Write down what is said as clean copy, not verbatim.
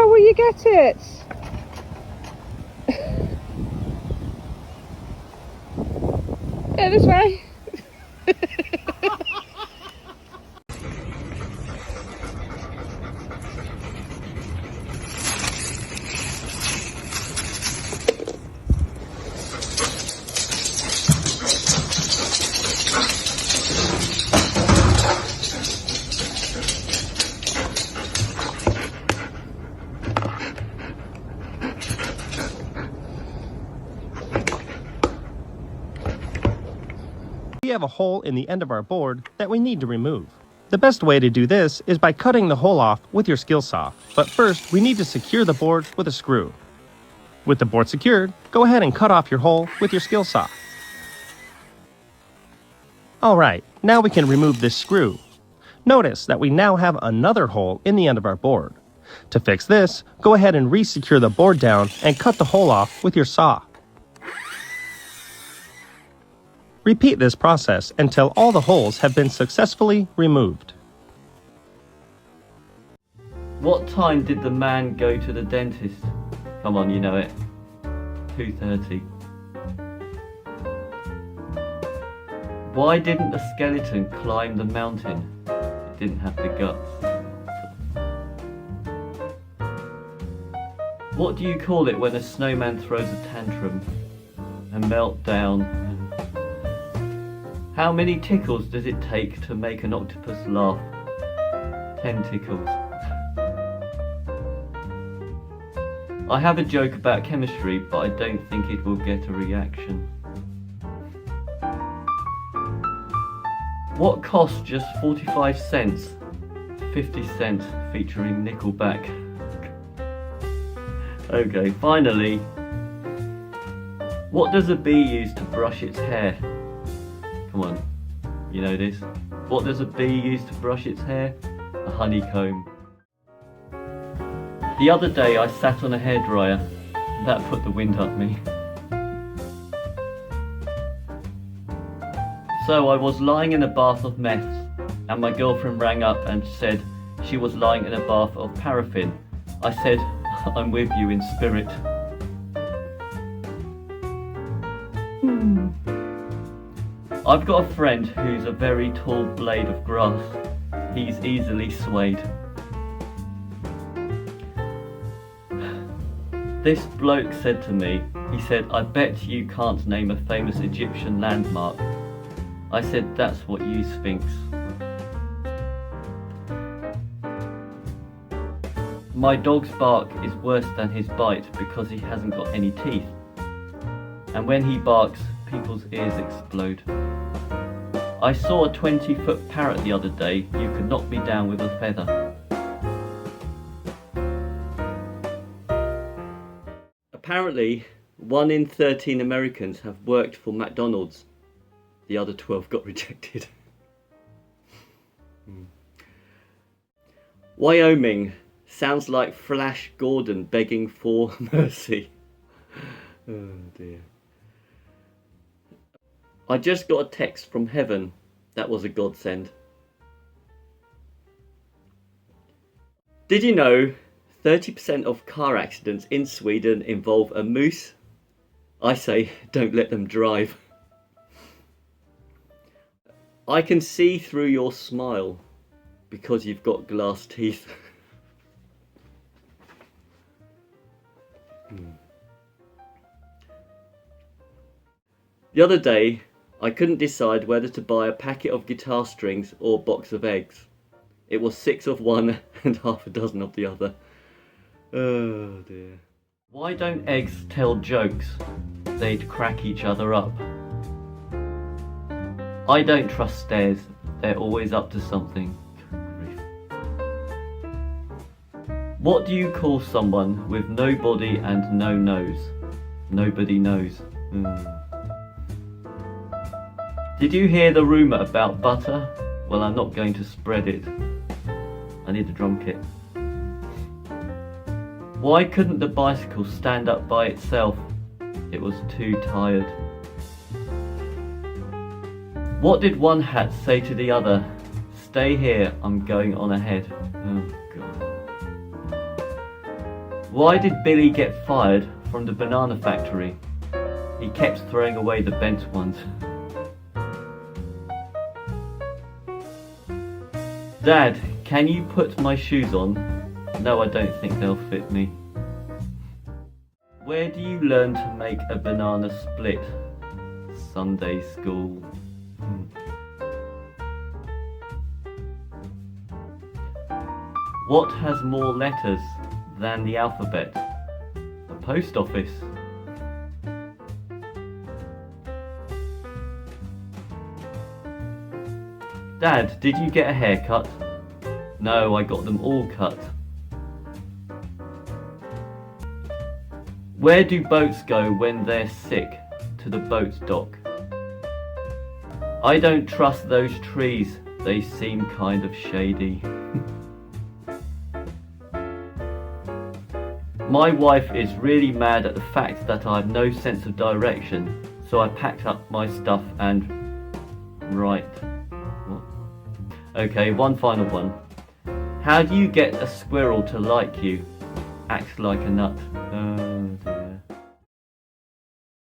how will you get it? Yeah, this way. We have a hole in the end of our board that we need to remove. The best way to do this is by cutting the hole off with your skill saw, but first we need to secure the board with a screw. With the board secured, go ahead and cut off your hole with your skill saw. Alright, now we can remove this screw. Notice that we now have another hole in the end of our board. To fix this, go ahead and re-secure the board down and cut the hole off with your saw. Repeat this process until all the holes have been successfully removed. What time did the man go to the dentist? Come on, you know it. 2:30. Why didn't the skeleton climb the mountain? It didn't have the guts. What do you call it when a snowman throws a tantrum? A meltdown. How many tickles does it take to make an octopus laugh? 10 tickles. I have a joke about chemistry, but I don't think it will get a reaction. What cost just 45 cents? 50 cents featuring Nickelback. Okay, finally. What does a bee use to brush its hair? Come on, you know this. What does a bee use to brush its hair? A honeycomb. The other day I sat on a hairdryer. That put the wind up me. So I was lying in a bath of meth, and my girlfriend rang up and said she was lying in a bath of paraffin. I said, I'm with you in spirit. I've got a friend who's a very tall blade of grass. He's easily swayed. This bloke said to me, he said, I bet you can't name a famous Egyptian landmark. I said, that's what you Sphinx. My dog's bark is worse than his bite because he hasn't got any teeth. And when he barks, people's ears explode. I saw a 20-foot parrot the other day. You could knock me down with a feather. Apparently, 1 in 13 Americans have worked for McDonald's. The other 12 got rejected. Wyoming sounds like Flash Gordon begging for mercy. Oh dear. I just got a text from heaven. That was a godsend. Did you know 30% of car accidents in Sweden involve a moose? I say, don't let them drive. I can see through your smile because you've got glass teeth. The other day, I couldn't decide whether to buy a packet of guitar strings or a box of eggs. It was 6 of one and half a dozen of the other. Oh dear. Why don't eggs tell jokes? They'd crack each other up. I don't trust stairs. They're always up to something. What do you call someone with no body and no nose? Nobody knows. Did you hear the rumour about butter? Well, I'm not going to spread it. I need a drum kit. Why couldn't the bicycle stand up by itself? It was too tired. What did one hat say to the other? Stay here, I'm going on ahead. Oh God. Why did Billy get fired from the banana factory? He kept throwing away the bent ones. Dad, can you put my shoes on? No, I don't think they'll fit me. Where do you learn to make a banana split? Sunday school. What has more letters than the alphabet? The post office. Dad, did you get a haircut? No, I got them all cut. Where do boats go when they're sick? To the boat dock. I don't trust those trees, they seem kind of shady. My wife is really mad at the fact that I have no sense of direction, so I packed up my stuff and... Right. What? Okay, one final one. How do you get a squirrel to like you? Acts like a nut.